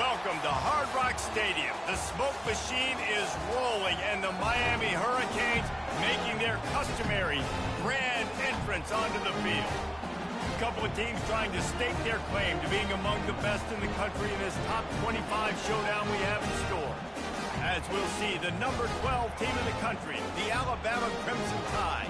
Welcome to Hard Rock Stadium. The smoke machine is rolling, and the Miami Hurricanes making their customary grand entrance onto the field. A couple of teams trying to stake their claim to being among the best in the country in this top 25 showdown we have in store. As we'll see, the number 12 team in the country, the Alabama Crimson Tide,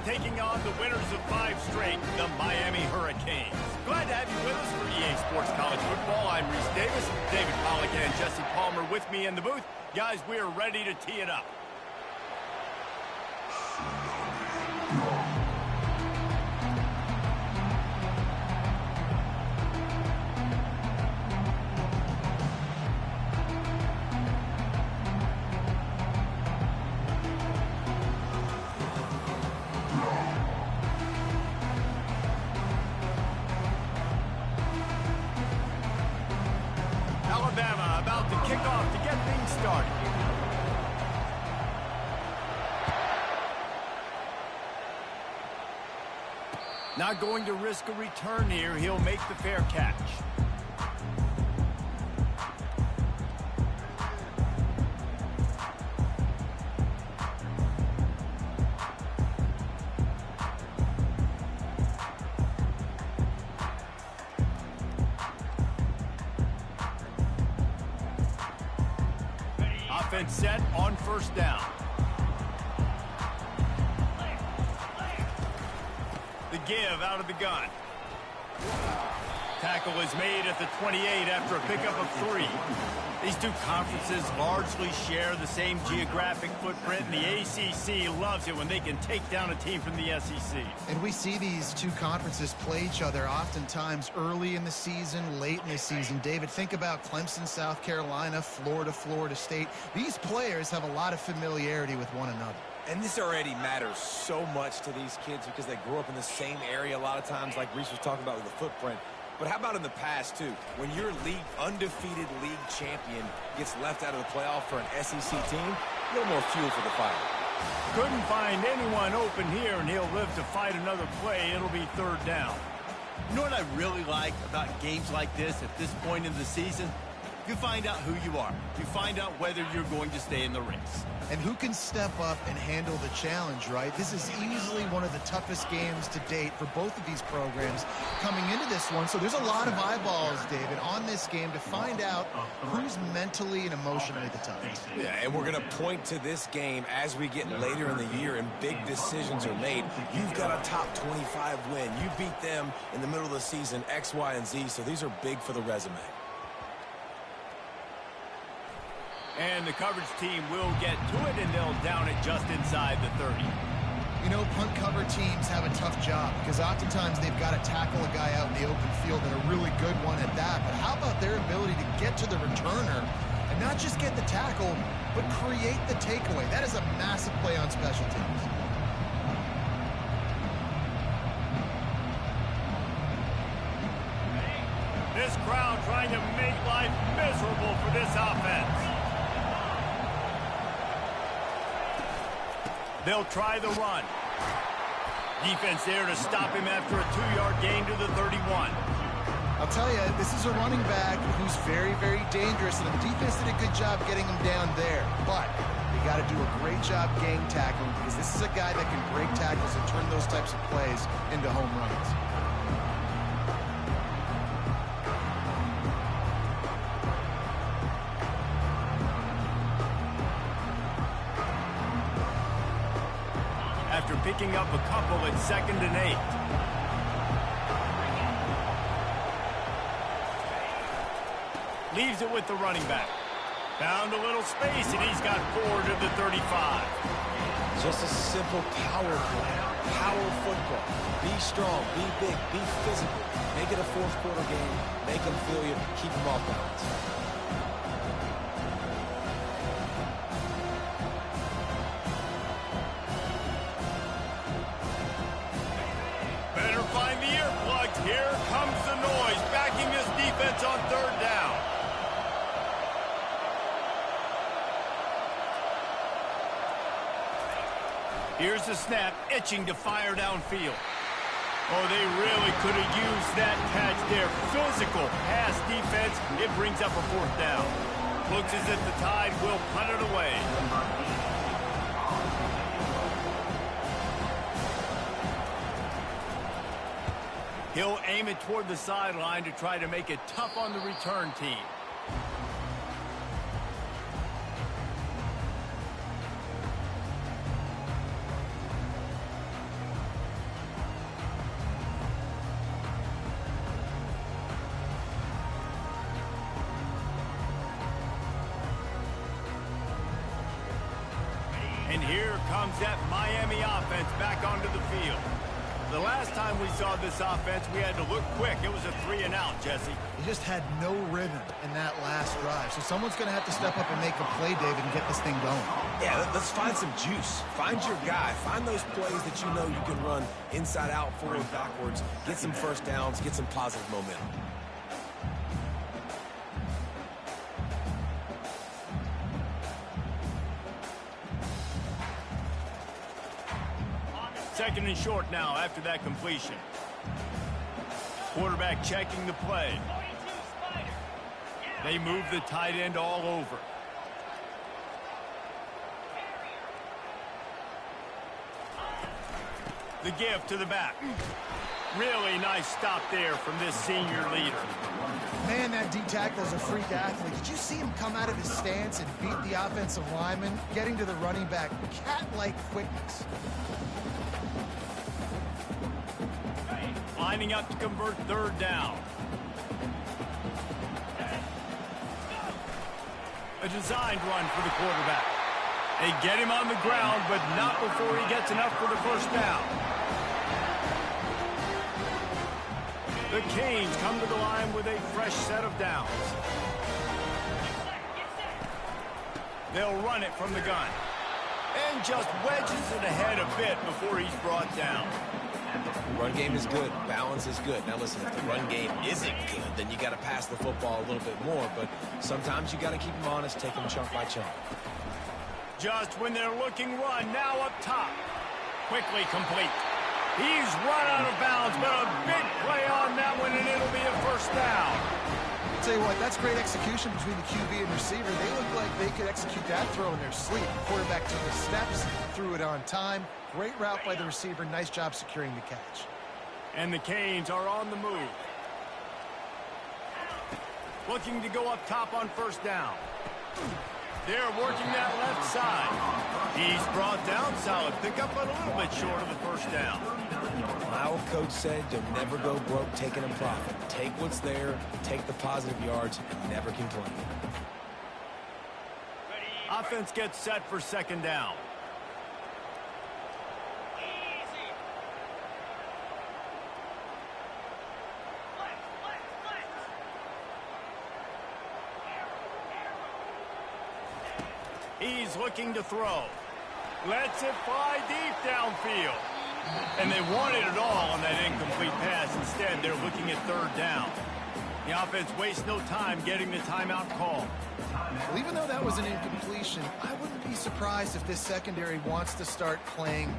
taking on the winners of 5 straight, the Miami Hurricanes. Glad to have you with us for EA Sports College Football. I'm Reese Davis, David Pollack and Jesse Palmer with me in the booth. Guys, we are ready to tee it up. Alabama about to kick off to get things started. Not going to risk a return here. He'll make the fair catch. Offense set on first down. The give out of the gun. Tackle is made at the 28 after a pickup of 3. These two conferences largely share the same geographic footprint, and the ACC loves it when they can take down a team from the SEC. And we see these two conferences play each other oftentimes early in the season, late in the season. David, think about Clemson, South Carolina, Florida, Florida State. These players have a lot of familiarity with one another. And this already matters so much to these kids because they grew up in the same area a lot of times, like Reese was talking about with the footprint. But how about in the past, too? When your undefeated league champion gets left out of the playoff for an SEC team, a little more fuel for the fire. Couldn't find anyone open here, and he'll live to fight another play. It'll be third down. You know what I really like about games like this at this point in the season? You find out who you are. You find out whether you're going to stay in the race. And who can step up and handle the challenge, right? This is easily one of the toughest games to date for both of these programs coming into this one. So there's a lot of eyeballs, David, on this game to find out who's mentally and emotionally the toughest. Yeah, and we're going to point to this game as we get later in the year and big decisions are made. You've got a top 25 win. You beat them in the middle of the season, X, Y, and Z. So these are big for the resume. And the coverage team will get to it, and they'll down it just inside the 30. You know, punt cover teams have a tough job because oftentimes they've got to tackle a guy out in the open field and a really good one at that. But how about their ability to get to the returner and not just get the tackle, but create the takeaway? That is a massive play on special teams. This crowd trying to make life miserable for this offense. They'll try the run. Defense there to stop him after a 2-yard gain to the 31. I'll tell you, this is a running back who's very, very dangerous, and the defense did a good job getting him down there. But they got to do a great job gang tackling because this is a guy that can break tackles and turn those types of plays into home runs. After picking up a couple at 2nd and 8. Leaves it with the running back. Found a little space, and he's got 4 to the 35. Just a simple power play. Power football. Be strong, be big, be physical. Make it a fourth-quarter game. Make them feel you. Keep them off balance. Find the earplugs. Here comes the noise, backing this defense on 3rd down. Here's the snap, itching to fire downfield. Oh, they really could have used that catch there. Physical pass defense. It brings up a fourth down. Looks as if the Tide will punt it away. He'll aim it toward the sideline to try to make it tough on the return team. And here comes that Miami offense back onto the field. The last time we saw this offense, we had to look quick. It was a 3-and-out, Jesse. He just had no rhythm in that last drive. So someone's going to have to step up and make a play, David, and get this thing going. Yeah, let's find some juice. Find your guy. Find those plays that you know you can run inside out, forward, backwards. Get some first downs. Get some positive momentum. Second and short now after that completion. Quarterback checking the play. They move the tight end all over. The give to the back. Really nice stop there from this senior leader. Man, that D-tackle is a freak athlete. Did you see him come out of his stance and beat the offensive lineman, getting to the running back? Cat-like quickness. Lining up to convert third down. A designed run for the quarterback. They get him on the ground, but not before he gets enough for the first down. The Canes come to the line with a fresh set of downs. They'll run it from the gun. And just wedges it ahead a bit before he's brought down. Run game is good. Balance is good. Now listen, if the run game isn't good, then you got to pass the football a little bit more. But sometimes you got to keep them honest, take them chunk by chunk. Just when they're looking run, now up top. Quickly complete. He's run out of bounds, but a big play on that one, and it'll be a first down. I'll tell you what, that's great execution between the QB and receiver. They look like they could execute that throw in their sleep. The quarterback took the steps, threw it on time. Great route by the receiver. Nice job securing the catch. And the Canes are on the move. Looking to go up top on first down. They're working that left side. He's brought down. Solid pickup, but a little bit short of the first down. My old coach said you'll never go broke taking a profit. Take what's there, take the positive yards, and never complain. Offense gets set for second down. He's looking to throw. Lets it fly deep downfield. And they wanted it all on that incomplete pass. Instead, they're looking at third down. The offense wastes no time getting the timeout call. Well, even though that was an incompletion, I wouldn't be surprised if this secondary wants to start playing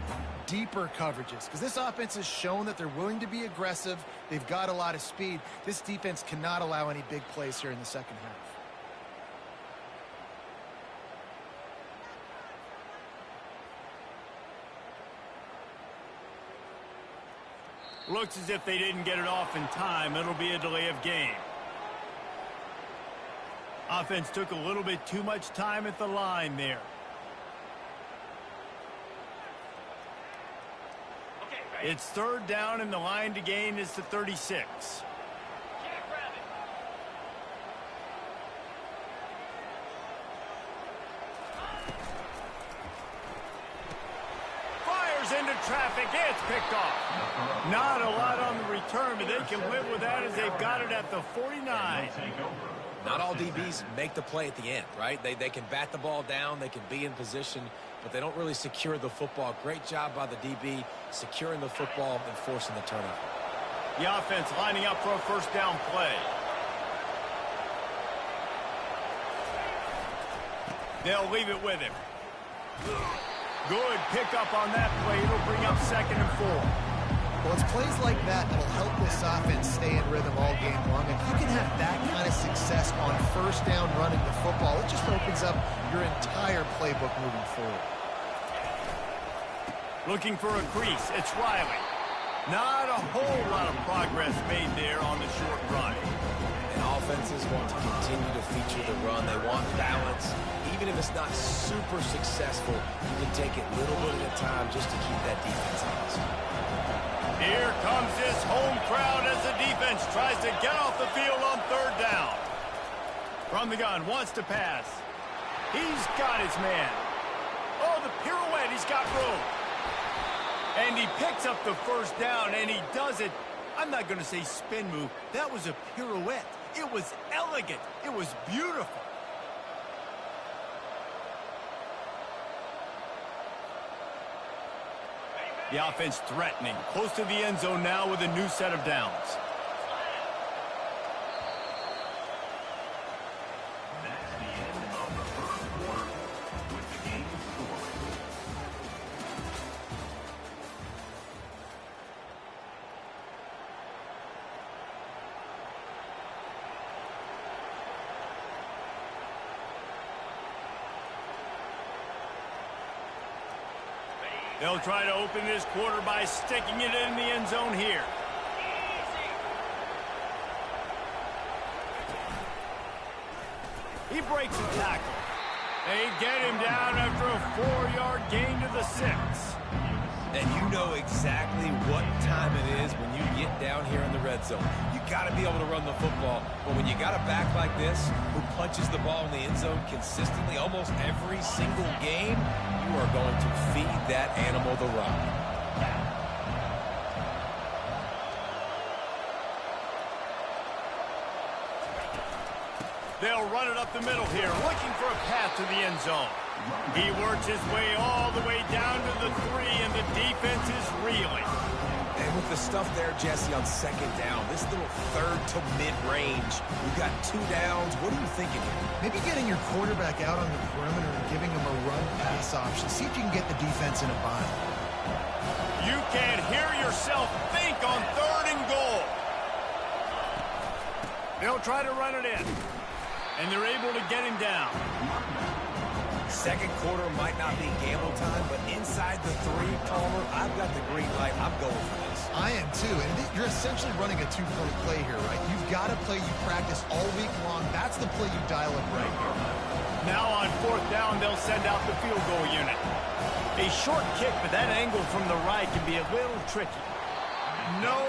deeper coverages, because this offense has shown that they're willing to be aggressive. They've got a lot of speed. This defense cannot allow any big plays here in the second half. Looks as if they didn't get it off in time. It'll be a delay of game. Offense took a little bit too much time at the line there. It's third down, and the line to gain is the 36. Into traffic. It's picked off. Not a lot on the return, but they can live with that as they've got it at the 49. Not all DBs make the play at the end, right? They can bat the ball down, they can be in position, but they don't really secure the football. Great job by the DB securing the football and forcing the turnover. The offense lining up for a first down play. They'll leave it with him. Good pickup on that play. It'll bring up second and 4. Well, it's plays like that that'll help this offense stay in rhythm all game long. If you can have that kind of success on first down running the football, it just opens up your entire playbook moving forward. Looking for a crease, it's Riley. Not a whole lot of progress made there on the short run. And offenses want to continue to feature the run. They want balance. Even if it's not super successful, you can take it little bit at a time just to keep that defense honest. Here comes this home crowd as the defense tries to get off the field on third down. From the gun, wants to pass. He's got his man. Oh, the pirouette, he's got room. And he picks up the first down, and he does it. I'm not going to say spin move. That was a pirouette. It was elegant. It was beautiful. The offense threatening. Close to the end zone now with a new set of downs. They'll try to open this quarter by sticking it in the end zone here. He breaks a tackle. They get him down after a 4-yard gain to the 6. And you know exactly what time it is when you get down here in the red zone. You got to be able to run the football. But when you got a back like this who punches the ball in the end zone consistently almost every single game, you are going to feed that animal the rock. They'll run it up the middle here, looking for a path to the end zone. He works his way all the way down to the 3, and the defense is reeling. And with the stuff there, Jesse, on second down, this little third to mid-range, you've got 2 downs. What are you thinking here? Maybe getting your quarterback out on the perimeter and giving him a run-pass option. See if you can get the defense in a bind. You can't hear yourself think on 3rd and goal. They'll try to run it in, and they're able to get him down. Second quarter might not be gamble time, but inside the 3, Palmer, I've got the green light. I'm going for this. I am too, and you're essentially running a 2-point play here, right? You've got a play you practice all week long. That's the play you dial up right here. Now on 4th down, they'll send out the field goal unit. A short kick, but that angle from the right can be a little tricky. No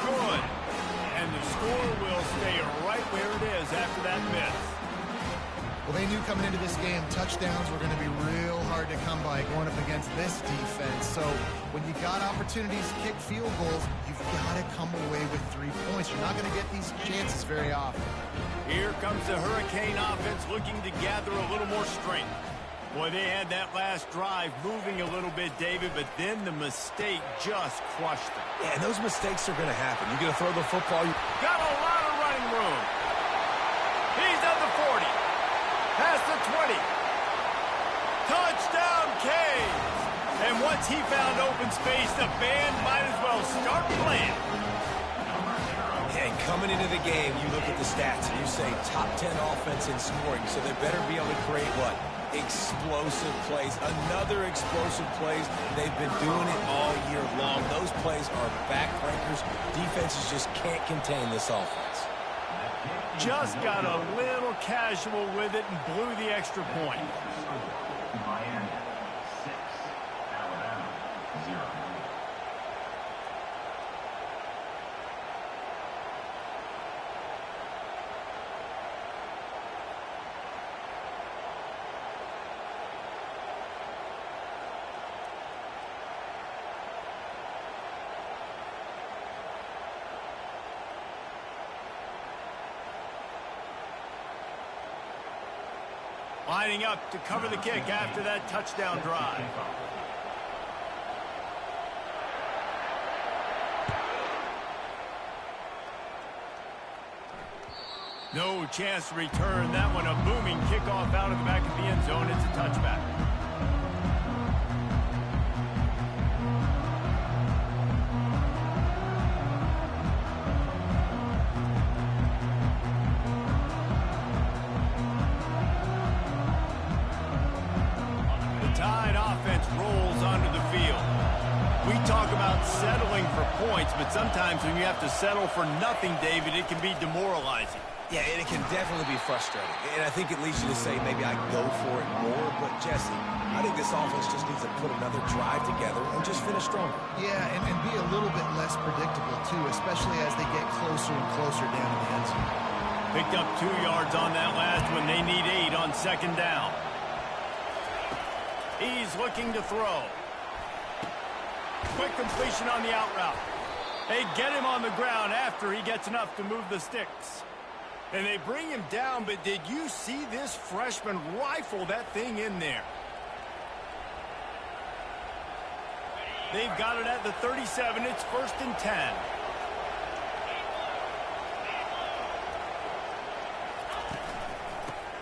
good. And the score will stay right where it is after that miss. Well, they knew coming into this game, touchdowns were going to be real hard to come by going up against this defense. So when you got opportunities to kick field goals, you've got to come away with 3 points. You're not going to get these chances very often. Here comes the Hurricane offense looking to gather a little more strength. Boy, they had that last drive moving a little bit, David, but then the mistake just crushed them. Yeah, and those mistakes are going to happen. You're going to throw the football. Got a lot of running room. He's at the 40. Past the 20. Touchdown, Canes. And once he found open space, the band might as well start playing. And coming into the game, you look at the stats and you say top 10 offense in scoring, so they better be able to create what? Explosive plays. Another explosive plays. They've been doing it all year long. Those plays are backbreakers. Defenses just can't contain this offense. Just got a little casual with it and blew the extra point. Miami 6, Alabama 0. Lining up to cover the kick after that touchdown drive. No chance to return that one. A booming kickoff out of the back of the end zone. It's a touchback. Tide offense rolls onto the field. We talk about settling for points, but sometimes when you have to settle for nothing, David, it can be demoralizing. Yeah, and it can definitely be frustrating. And I think it leads you to say maybe I go for it more. But, Jesse, I think this offense just needs to put another drive together and just finish stronger. Yeah, and be a little bit less predictable, too, especially as they get closer and closer down to the end zone. Picked up 2 yards on that last one. They need 8 on second down. He's looking to throw. Quick completion on the out route. They get him on the ground after he gets enough to move the sticks. And they bring him down, but did you see this freshman rifle that thing in there? They've got it at the 37. It's 1st and 10.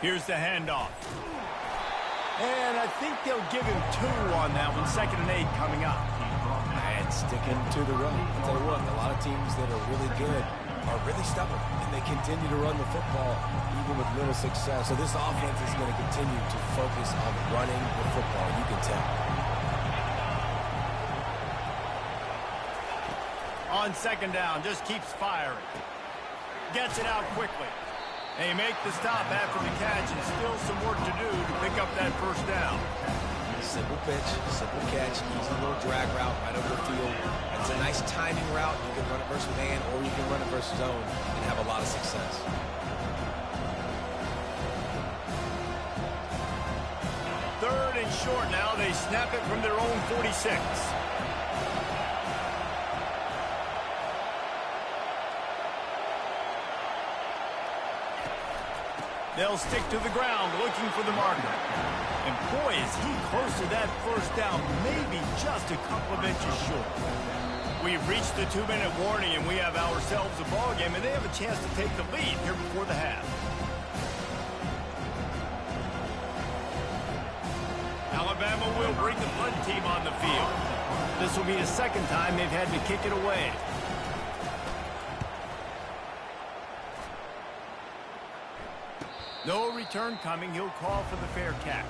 Here's the handoff. And I think they'll give him 2 on that one. 2nd and 8 coming up. And sticking to the run. I'll tell you what, a lot of teams that are really good are really stubborn, and they continue to run the football even with little success. So this offense is going to continue to focus on running the football. You can tell. On second down, just keeps firing. Gets it out quickly. They make the stop after the catch, and still some work to do to pick up that 1st down. Simple pitch, simple catch, easy little drag route right over the field. It's a nice timing route. You can run it versus man, or you can run it versus zone and have a lot of success. Third and short now. They snap it from their own 46. They'll stick to the ground looking for the marker. And boy, is he close to that 1st down, maybe just a couple of inches short. We've reached the 2-minute warning, and we have ourselves a ball game, and they have a chance to take the lead here before the half. Alabama will bring the punt team on the field. This will be the 2nd time they've had to kick it away. No return coming. He'll call for the fair catch.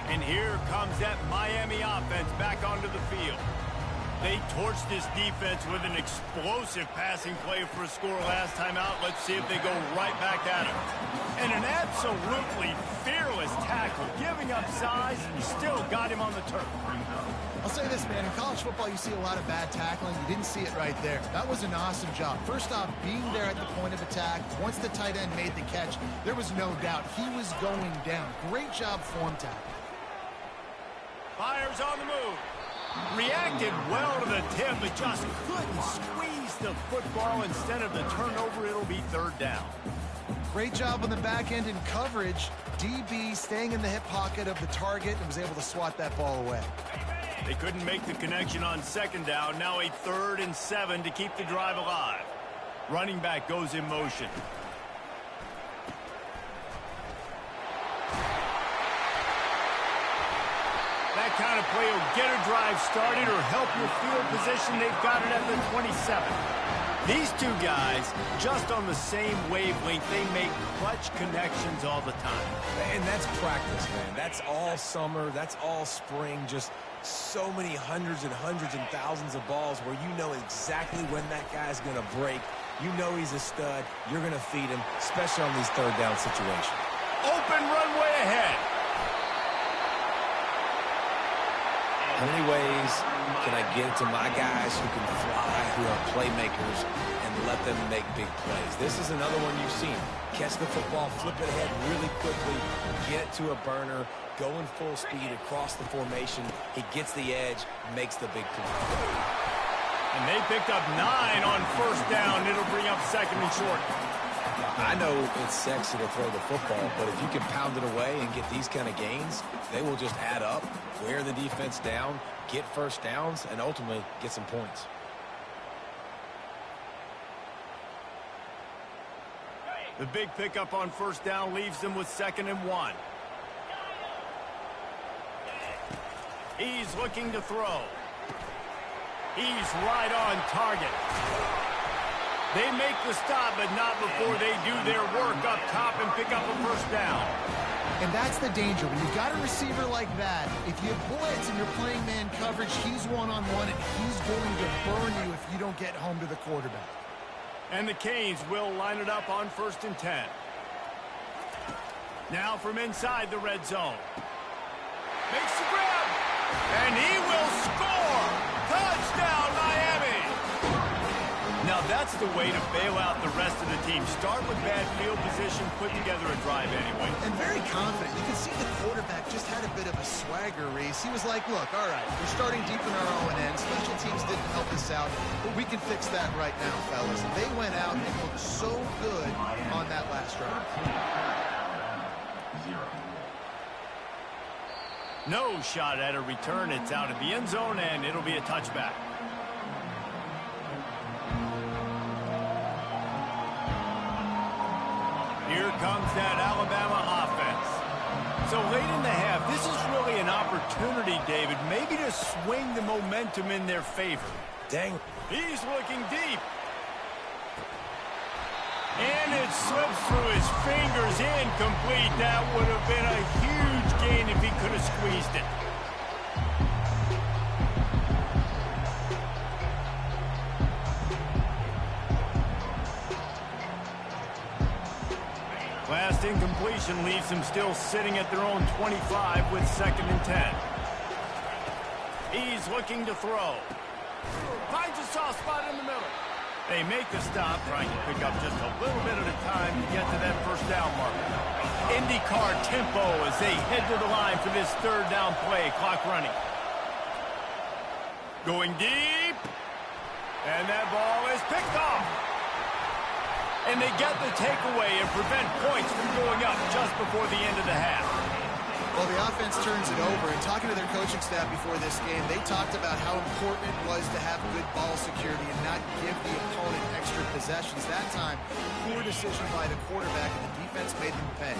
And here comes that Miami offense back onto the field. They torched this defense with an explosive passing play for a score last time out. Let's see if they go right back at him. And an absolutely fearless tackle, giving up size, and still got him on the turf. I'll say this, man. In college football, you see a lot of bad tackling. You didn't see it right there. That was an awesome job. First off, being there at the point of attack. Once the tight end made the catch, there was no doubt he was going down. Great job form tackle. Fires on the move. Reacted well to the tip, but just couldn't squeeze the football. Instead of the turnover, it'll be 3rd down. Great job on the back end in coverage. DB staying in the hip pocket of the target and was able to swat that ball away. They couldn't make the connection on 2nd down. Now a 3rd and 7 to keep the drive alive. Running back goes in motion. That kind of play will get a drive started or help your field position. They've got it at the 27. These 2 guys, just on the same wavelength, they make clutch connections all the time. And that's practice, man. That's all summer. That's all spring. Just so many hundreds and thousands of balls where you know exactly when that guy's going to break. You know he's a stud. You're going to feed him, especially on these 3rd down situations. Open runway ahead. How many ways can I get it to my guys who can fly, who are playmakers, and let them make big plays? This is another one you've seen. Catch the football, flip it ahead really quickly, get it to a burner, go in full speed across the formation. He gets the edge, makes the big play. And they picked up 9 on 1st down. It'll bring up 2nd and short. I know it's sexy to throw the football, but if you can pound it away and get these kind of gains, they will just add up, wear the defense down, get 1st downs, and ultimately get some points. The big pickup on 1st down leaves them with 2nd and 1. He's looking to throw. He's right on target. They make the stop, but not before they do their work up top and pick up a first down. And that's the danger. When you've got a receiver like that, if you blitz and you're playing man coverage, he's one-on-one, and he's going to burn you if you don't get home to the quarterback. And the Canes will line it up on 1st and 10. Now from inside the red zone. Makes the grab. And he will score. Touchdown, Miami. Now that's the way to bail out the rest of the team. Start with bad field position, put together a drive anyway. And very confident. You can see the quarterback just had a bit of a swagger, Reese. He was like, look, all right, we're starting deep in our own end. Special teams didn't help us out, but we can fix that right now, fellas. And they went out and looked so good on that last drive. No shot at a return. It's out of the end zone, and it'll be a touchback. Here comes that Alabama offense. So late in the half, this is really an opportunity, David, maybe to swing the momentum in their favor. Dang. He's looking deep. And it slips through his fingers, incomplete. That would have been a huge gain if he could have squeezed it. Last incompletion leaves them still sitting at their own 25 with 2nd and 10. He's looking to throw. Finds a soft spot in the middle. They make the stop, trying to pick up just a little bit at a time to get to that first down mark. IndyCar tempo as they head to the line for this 3rd down play. Clock running. Going deep. And that ball is picked off. And they get the takeaway and prevent points from going up just before the end of the half. Well, the offense turns it over, and talking to their coaching staff before this game, they talked about how important it was to have good ball security and not give the opponent extra possessions. That time, poor decision by the quarterback, and the defense made them pay.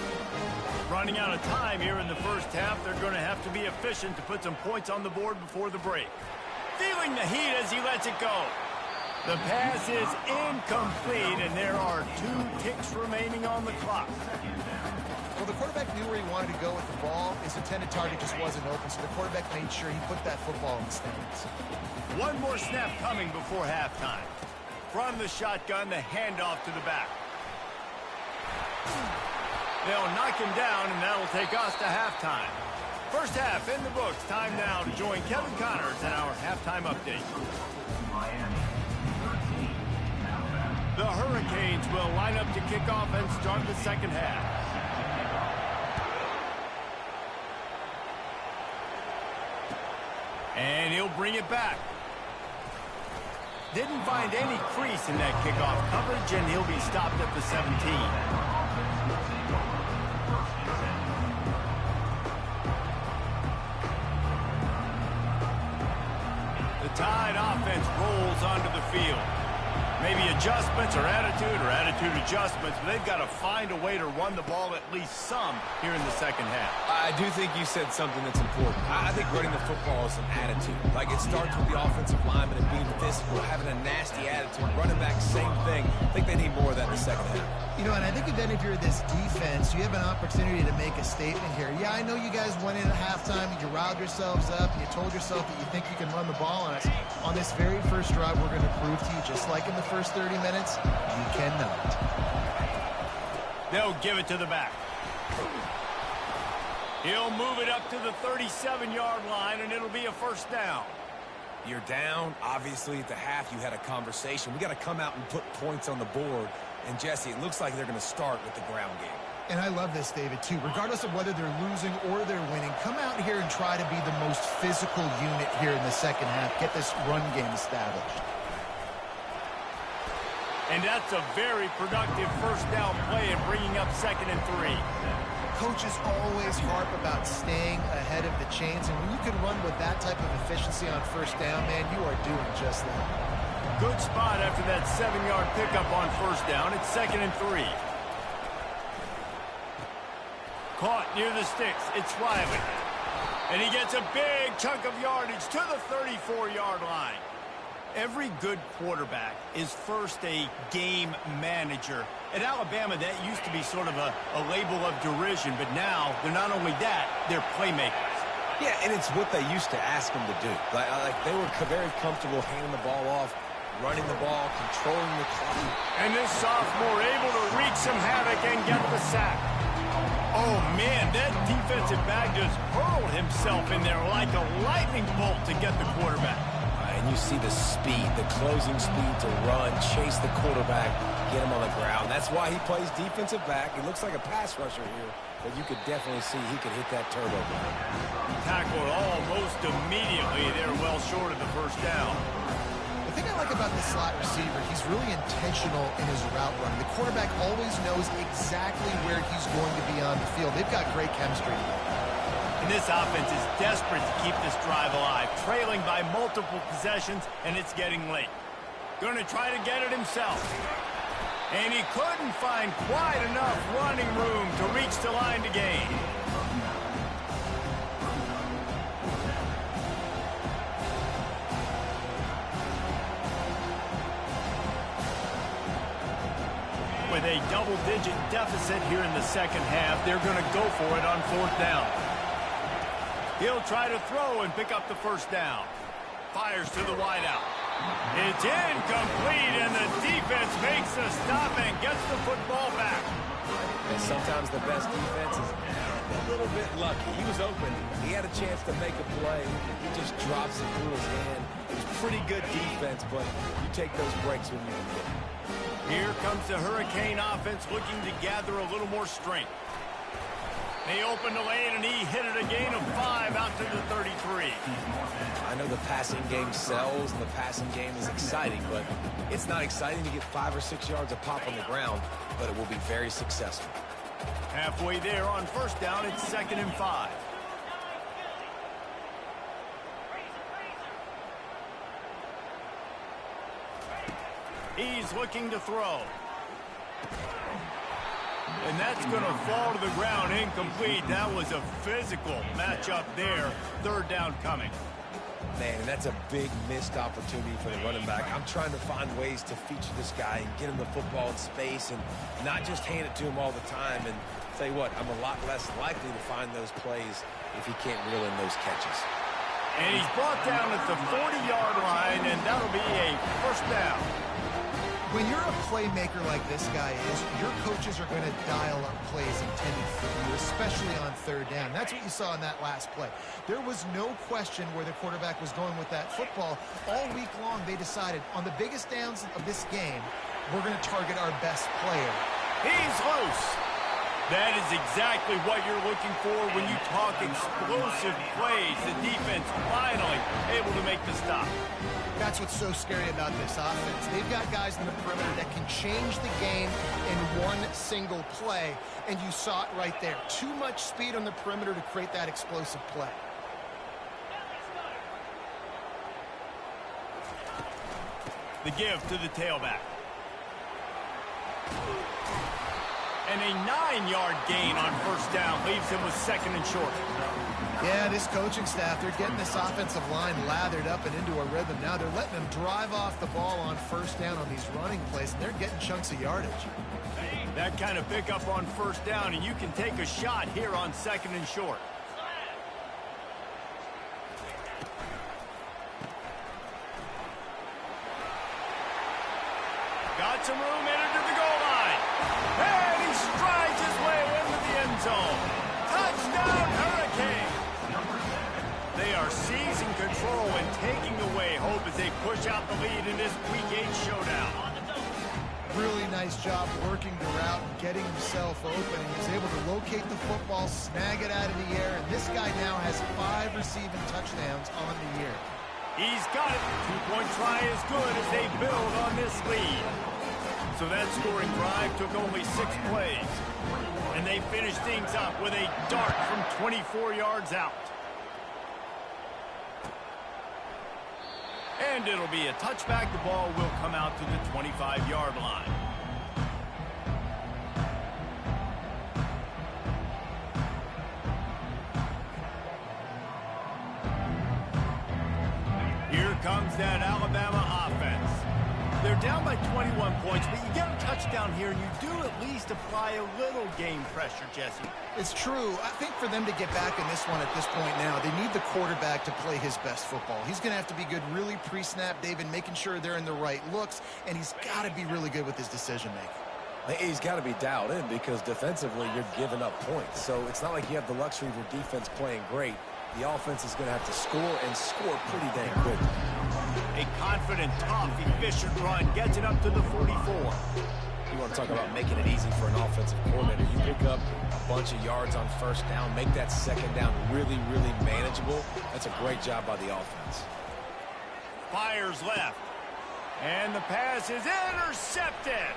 Running out of time here in the first half, they're going to have to be efficient to put some points on the board before the break. Feeling the heat as he lets it go. The pass is incomplete, and there are 2 ticks remaining on the clock. Well, the quarterback knew where he wanted to go with the ball. His intended target just wasn't open, so the quarterback made sure he put that football in the stands. One more snap coming before halftime. From the shotgun, the handoff to the back. They'll knock him down, and that'll take us to halftime. First half in the books. Time now to join Kevin Connors in our halftime update. The Hurricanes will line up to kick off and start the second half. And he'll bring it back. Didn't find any crease in that kickoff coverage, and he'll be stopped at the 17. The Tide offense rolls onto the field. Maybe adjustments or attitude adjustments, but they've got to find a way to run the ball at least some here in the second half. I do think you said something that's important. I think running the football is an attitude. Like, it starts with the offensive lineman and being physical, having a nasty attitude. Running back, same thing. I think they need more of that in the second half. You know, and I think then if you're this defense, you have an opportunity to make a statement here. Yeah, I know you guys went in at halftime, and you riled yourselves up, and you told yourself that you think you can run the ball on us. On this very first drive, we're going to prove to you, just like in the first 30 minutes, you cannot. They'll give it to the back. He'll move it up to the 37-yard line, and it'll be a first down. You're down. Obviously, at the half, you had a conversation. We got to come out and put points on the board. And, Jesse, it looks like they're going to start with the ground game. And I love this, David, too. Regardless of whether they're losing or they're winning, come out here and try to be the most physical unit here in the second half. Get this run game established. And that's a very productive first down play and bringing up 2nd and 3. Coaches always harp about staying ahead of the chains, and when you can run with that type of efficiency on first down, man, you are doing just that. Good spot after that 7-yard pickup on first down. It's 2nd and 3. Caught near the sticks. It's Riley. And he gets a big chunk of yardage to the 34-yard line. Every good quarterback is first a game manager. At Alabama, that used to be sort of a label of derision, but now they're not only that, they're playmakers. Yeah, and it's what they used to ask them to do. Like they were very comfortable handing the ball off, running the ball, controlling the clock. And this sophomore able to wreak some havoc and get the sack. Oh, man, that defensive back just hurled himself in there like a lightning bolt to get the quarterback. And you see the speed, the closing speed to run, chase the quarterback, get him on the ground. That's why he plays defensive back. He looks like a pass rusher here, but you could definitely see he could hit that turbo gun. Tackled almost immediately. They're well short of the first down. The thing I like about the slot receiver, he's really intentional in his route running. The quarterback always knows exactly where he's going to be on the field. They've got great chemistry together. And this offense is desperate to keep this drive alive, trailing by multiple possessions, and it's getting late. Going to try to get it himself. And he couldn't find quite enough running room to reach the line to gain. With a double-digit deficit here in the second half, they're going to go for it on fourth down. He'll try to throw and pick up the first down. Fires to the wideout. It's incomplete, and the defense makes a stop and gets the football back. And sometimes the best defense is a little bit lucky. He was open. He had a chance to make a play. He just drops it through his hand. It was pretty good defense, but you take those breaks when you can get it. Here comes the Hurricane offense looking to gather a little more strength. They opened the lane, and he hit it a gain of 5 out to the 33. I know the passing game sells, and the passing game is exciting, but it's not exciting to get 5 or 6 yards a pop on the ground, but it will be very successful. Halfway there on first down, it's 2nd and 5. He's looking to throw. And that's going to fall to the ground incomplete. That was a physical matchup there. 3rd down coming. Man, and that's a big missed opportunity for the running back. I'm trying to find ways to feature this guy and get him the football in space and not just hand it to him all the time. And tell you what, I'm a lot less likely to find those plays if he can't reel in those catches. And he's brought down at the 40-yard line, and that'll be a first down. When you're a playmaker like this guy is, your coaches are going to dial up plays intended for you, especially on 3rd down. That's what you saw in that last play. There was no question where the quarterback was going with that football. All week long, they decided on the biggest downs of this game, we're going to target our best player. He's loose. That is exactly what you're looking for when you talk explosive plays. The defense finally able to make the stop. That's what's so scary about this offense. They've got guys in the perimeter that can change the game in one single play, and you saw it right there. Too much speed on the perimeter to create that explosive play. The give to the tailback. And a 9-yard gain on first down leaves him with 2nd and short. Yeah, this coaching staff, they're getting this offensive line lathered up and into a rhythm now. They're letting them drive off the ball on first down on these running plays, and they're getting chunks of yardage. That kind of pickup on first down, and you can take a shot here on 2nd and short. Got some room, entered to the goal line. And he strides his way into the end zone. Touchdown, Hurricane! They are seizing control and taking away hope as they push out the lead in this Week 8 showdown. Really nice job working the route and getting himself open. And he was able to locate the football, snag it out of the air, and this guy now has 5 receiving touchdowns on the year. He's got it. 2-point try is good as they build on this lead. So that scoring drive took only 6 plays. And they finished things up with a dart from 24 yards out. And it'll be a touchback. The ball will come out to the 25-yard line. comes that Alabama offense. They're down by 21 points, but you get a touchdown here, and you do at least apply a little game pressure, Jesse. It's true. I think for them to get back in this one at this point now, they need the quarterback to play his best football. He's going to have to be good really pre-snap, David, making sure they're in the right looks, and he's got to be really good with his decision-making. He's got to be dialed in because defensively you're giving up points. So it's not like you have the luxury of your defense playing great. The offense is going to have to score and score pretty dang good. A confident, tough, efficient run gets it up to the 44. You want to talk about making it easy for an offensive coordinator. You pick up a bunch of yards on first down, make that second down really, really manageable. That's a great job by the offense. Fires left. And the pass is intercepted.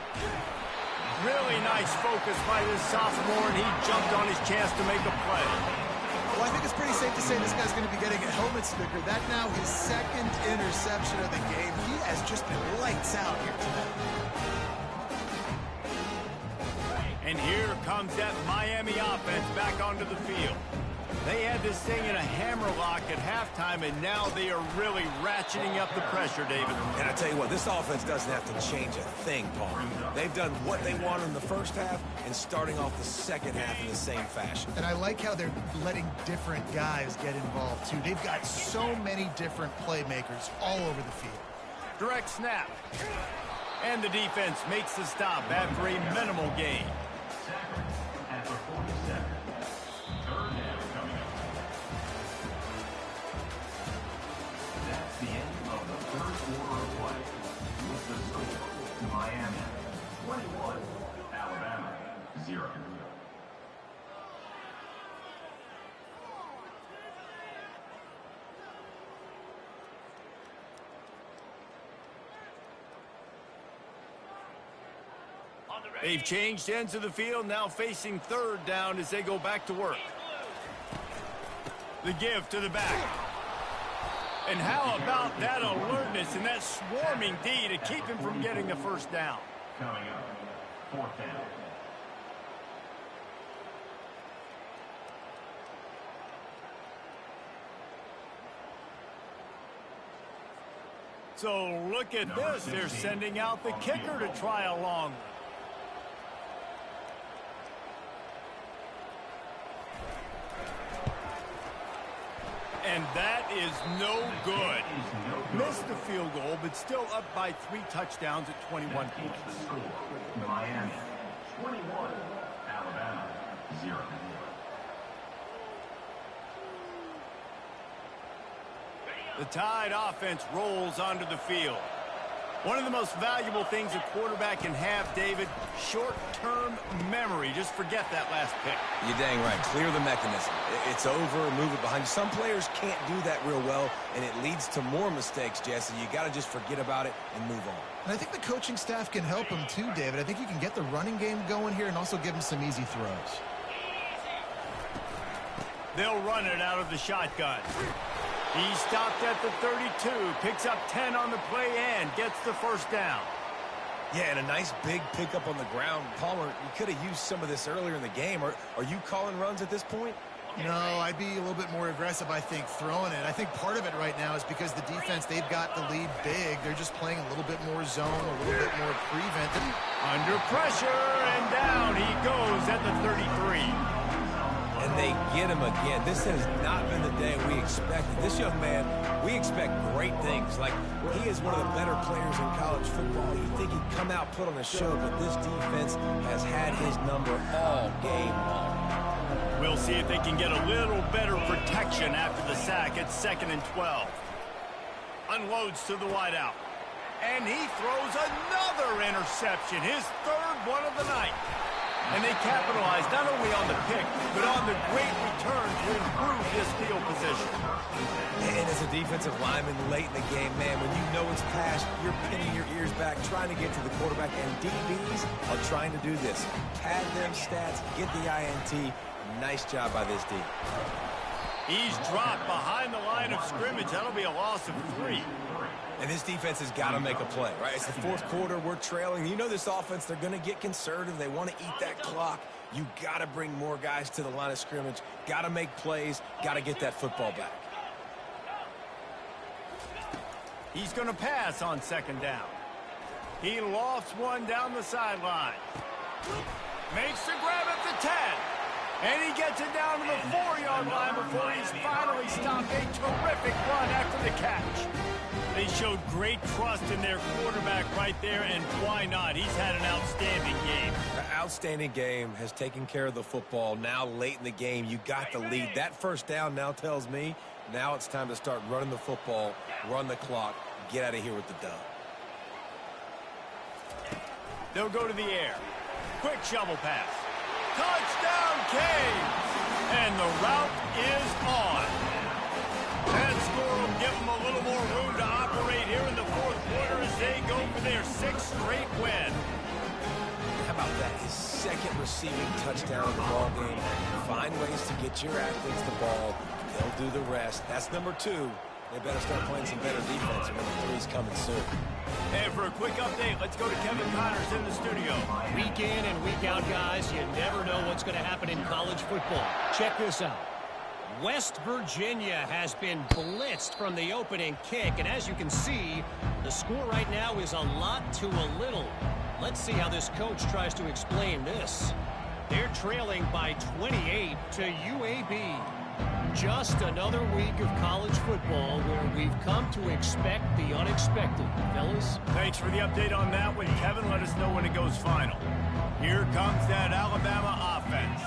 Really nice focus by this sophomore, and he jumped on his chance to make a play. Well, I think it's pretty safe to say this guy's going to be getting a helmet sticker. That now his second interception of the game. He has just been lights out here today. And here comes that Miami offense back onto the field. They had this thing in a hammerlock at halftime, and now they are really ratcheting up the pressure, David. And I tell you what, this offense doesn't have to change a thing, Paul. They've done what they wanted in the first half and starting off the second half in the same fashion. And I like how they're letting different guys get involved, too. They've got so many different playmakers all over the field. Direct snap. And the defense makes the stop after a minimal gain. At the 47. Third down coming up. That's the end of the third quarter of play. With the score, Miami 21, Alabama 0. They've changed ends of the field, now facing third down as they go back to work. The give to the back. And how about that alertness and that swarming D to keep him from getting the first down? Coming up, fourth down. So look at this. They're sending out the kicker to try a long one. And that is no good. Missed the field goal, but still up by 3 touchdowns at 21 points. The score, Miami 21, Alabama 0. The Tide offense rolls onto the field. One of the most valuable things a quarterback can have, David, short-term memory. Just forget that last pick. You're dang right. Clear the mechanism. It's over, move it behind you. Some players can't do that real well, and it leads to more mistakes, Jesse. You got to just forget about it and move on. And I think the coaching staff can help him too, David. I think you can get the running game going here and also give him some easy throws. They'll run it out of the shotgun. He stopped at the 32, picks up 10 on the play and gets the first down. Yeah, and a nice big pickup on the ground. Palmer, you could have used some of this earlier in the game. Are you calling runs at this point? No, I'd be a little bit more aggressive, I think, throwing it. I think part of it right now is because the defense, they've got the lead big. They're just playing a little bit more zone, a little bit more prevent. Under pressure, and down he goes at the 33. And they get him again. This has not been the day we expected. This young man, we expect great things. Like, he is one of the better players in college football. You think he'd come out, put on a show, but this defense has had his number all game long. We'll see if they can get a little better protection after the sack at 2nd and 12. Unloads to the wideout. And he throws another interception, his third one of the night. And they capitalize not only on the pick, but on the great return to improve this field position. And as a defensive lineman late in the game, man, when you know it's past, you're pinning your ears back, trying to get to the quarterback. And DBs are trying to do this. Pad them stats, get the INT. Nice job by this D. He's dropped behind the line of scrimmage. That'll be a loss of 3. And this defense has got to make a play, right? It's the fourth quarter. We're trailing. You know this offense, they're going to get conservative. They want to eat that clock. You got to bring more guys to the line of scrimmage. Got to make plays. Got to get that football back. He's going to pass on second down. He lofts one down the sideline. Makes the grab at the 10. And he gets it down to the 4-yard line before he's finally stopped. A terrific run after the catch. They showed great trust in their quarterback right there, and why not? He's had an outstanding game. The outstanding game has taken care of the football. Now late in the game, you got the lead. That first down now tells me now it's time to start running the football, run the clock, get out of here with the dub. They'll go to the air. Quick shovel pass. Touchdown, Canes! And the route is on. That score will give them a little more room to operate here in the fourth quarter as they go for their 6th straight win. How about that? His second receiving touchdown in the ball game. Find ways to get your athletes the ball. They'll do the rest. That's number 2. They better start playing some better defense, and number 3's coming soon. And for a quick update, let's go to Kevin Connors in the studio. Week in and week out, guys, you never know what's going to happen in college football. Check this out. West Virginia has been blitzed from the opening kick, and as you can see, the score right now is a lot to a little. Let's see how this coach tries to explain this. They're trailing by 28 to UAB. Just another week of college football where we've come to expect the unexpected, fellas. Thanks for the update on that one, Kevin. Let us know when it goes final. Here comes that Alabama offense.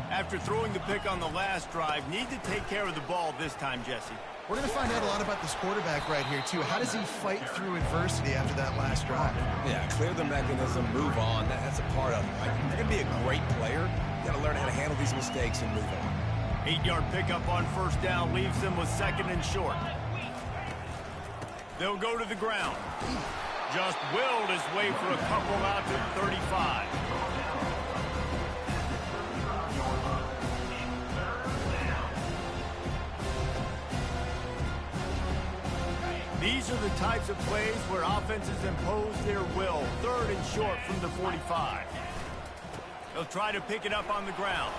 After throwing the pick on the last drive, need to take care of the ball this time, Jesse. We're going to find out a lot about this quarterback right here, too. How does he fight through adversity after that last drive? Yeah, clear the mechanism, move on. That's a part of it. Right? If you're going to be a great player, you got to learn how to handle these mistakes and move on. 8-yard pickup on first down leaves them with 2nd and short. They'll go to the ground. Just willed his way for a couple out to the 35. These are the types of plays where offenses impose their will. 3rd and short from the 45. They'll try to pick it up on the ground.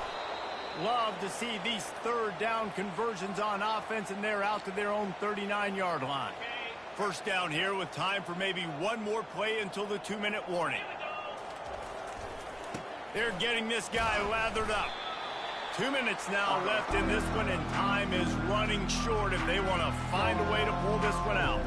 Love to see these 3rd down conversions on offense, and they're out to their own 39-yard line. First down here with time for maybe one more play until the 2-minute warning. They're getting this guy lathered up. 2 minutes now left in this one, and time is running short if they want to find a way to pull this one out.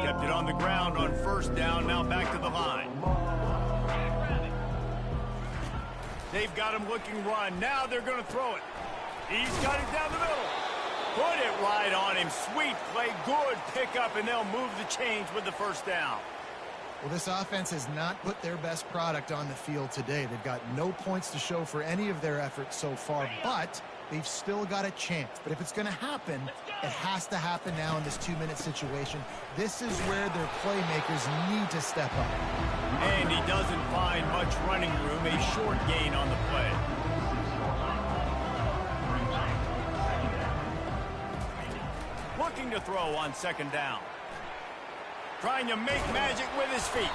Kept it on the ground on first down, now back to the line. They've got him looking run. Now they're going to throw it. He's got it down the middle. Put it right on him. Sweet play, good pickup, and they'll move the chains with the first down. Well, this offense has not put their best product on the field today. They've got no points to show for any of their efforts so far, but they've still got a chance. But if it's going to happen, it has to happen now in this 2-minute situation. This is where their playmakers need to step up. And he doesn't find much running room. A short gain on the play. Looking to throw on second down. Trying to make magic with his feet.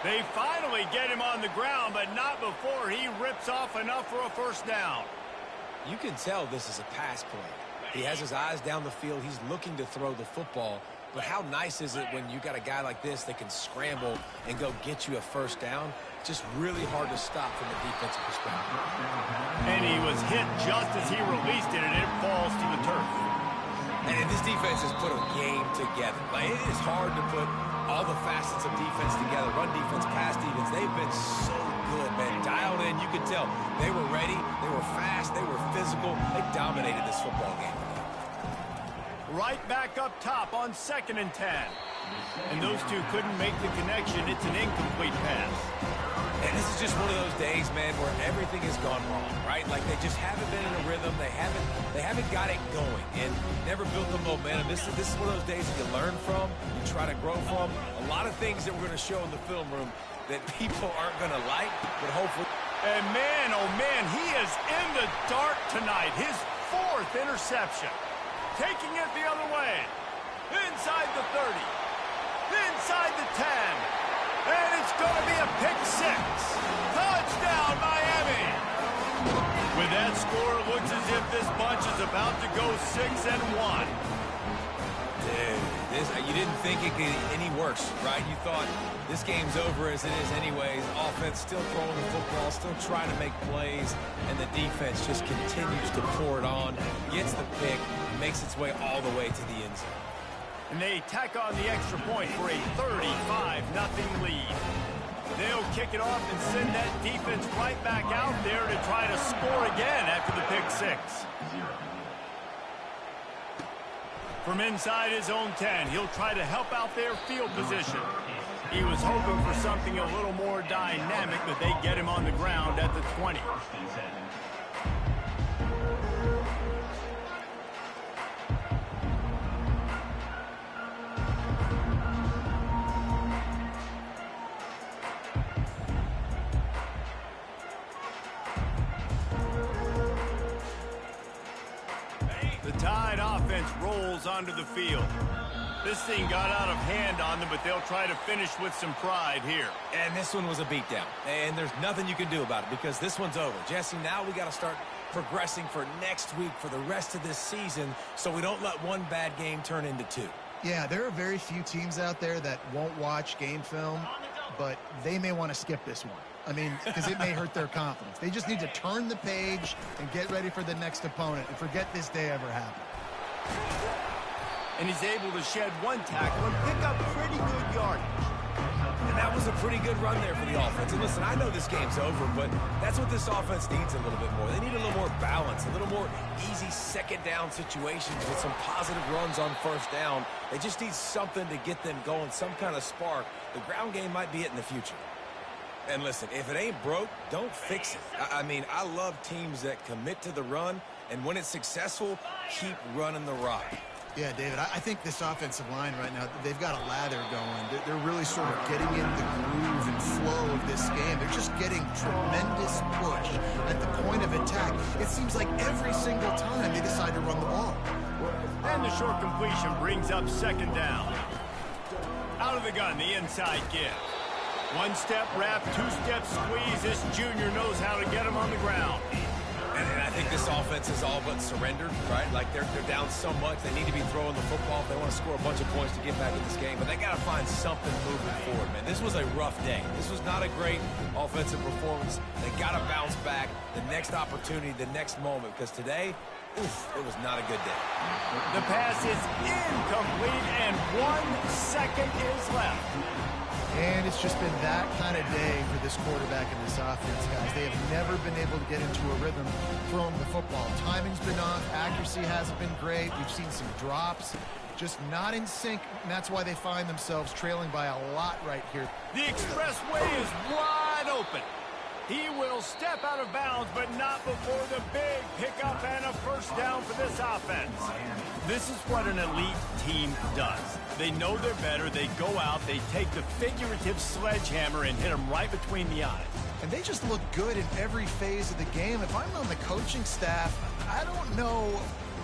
They finally get him on the ground, but not before he rips off enough for a first down. You can tell this is a pass play. He has his eyes down the field. He's looking to throw the football, But how nice is it when you got a guy like this that can scramble and go get you a first down? Just really hard to stop from a defensive perspective. And he was hit just as he released it, and it falls to the turf. And this defense has put a game together. Like, it is hard to put all the facets of defense together. Run defense, pass defense. They've been so good, man. Dialed in, you could tell. They were ready. They were fast. They were physical. They dominated this football game. Right back up top on 2nd and 10. And those two couldn't make the connection. It's an incomplete pass. And this is just one of those days, man, where everything has gone wrong, right? Like, they just haven't been in a rhythm. They haven't got it going and never built the momentum. This is one of those days that you learn from, you try to grow from. A lot of things that we're going to show in the film room that people aren't going to like, but hopefully. And man, oh man, he is in the dark tonight. His 4th interception. Taking it the other way. Inside the 30. Inside the 10. And it's going to be a pick 6. Touchdown, Miami. With that score, it looks as if this bunch is about to go 6-1. Dude, you didn't think it could get any worse, right? You thought this game's over as it is anyways. Offense still throwing the football, still trying to make plays, and the defense just continues to pour it on, gets the pick, makes its way all the way to the end zone. And they tack on the extra point for a 35-0 lead. They'll kick it off and send that defense right back out there to try to score again after the pick 6. From inside his own 10, he'll try to help out their field position. He was hoping for something a little more dynamic, but they get him on the ground at the 20. The Tide offense rolls onto the field. This thing got out of hand on them, but they'll try to finish with some pride here. And this one was a beatdown. And there's nothing you can do about it because this one's over. Jesse, now we got to start progressing for next week for the rest of this season so we don't let one bad game turn into 2. Yeah, there are very few teams out there that won't watch game film, but they may want to skip this one. I mean, because it may hurt their confidence. They just need to turn the page and get ready for the next opponent and forget this day ever happened. And he's able to shed one tackle and pick up pretty good yardage. And that was a pretty good run there for the offense. And listen, I know this game's over, but that's what this offense needs a little bit more. They need a little more balance, a little more easy second down situations with some positive runs on first down. They just need something to get them going, some kind of spark. The ground game might be it in the future. And listen, if it ain't broke, don't fix it. I mean, I love teams that commit to the run, and when it's successful, keep running the rock. Yeah, David, I think this offensive line right now, they've got a lather going. They're really sort of getting in the groove and flow of this game. They're just getting tremendous push at the point of attack. It seems like every single time they decide to run the ball. And the short completion brings up 2nd down. Out of the gun, the inside give. One step wrap, 2-step squeeze. This junior knows how to get him on the ground. And I think this offense is all but surrendered, right? Like, they're down so much. They need to be throwing the football if they want to score a bunch of points to get back in this game. But they got to find something moving forward, man. This was a rough day. This was not a great offensive performance. They got to bounce back the next opportunity, the next moment. Because today, it was not a good day. The pass is incomplete, and 1 second is left. And it's just been that kind of day for this quarterback and this offense, guys. They have never been able to get into a rhythm throwing the football. Timing's been off. Accuracy hasn't been great. We've seen some drops. Just not in sync, and that's why they find themselves trailing by a lot right here. The expressway is wide open. He will step out of bounds, but not before the big pickup and a first down for this offense. This is what an elite team does. They know they're better. They go out. They take the figurative sledgehammer and hit them right between the eyes. And they just look good in every phase of the game. If I'm on the coaching staff, I don't know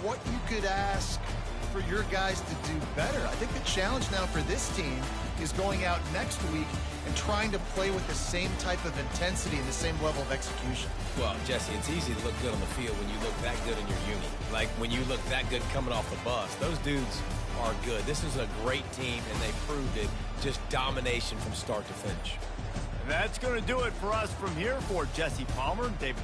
what you could ask for your guys to do better. I think the challenge now for this team is going out next week and trying to play with the same type of intensity and the same level of execution. Well, Jesse, it's easy to look good on the field when you look that good in your unit. Like when you look that good coming off the bus. Those dudes, are good. This is a great team, and they proved it. Just domination from start to finish. And that's going to do it for us from here. For Jesse Palmer, David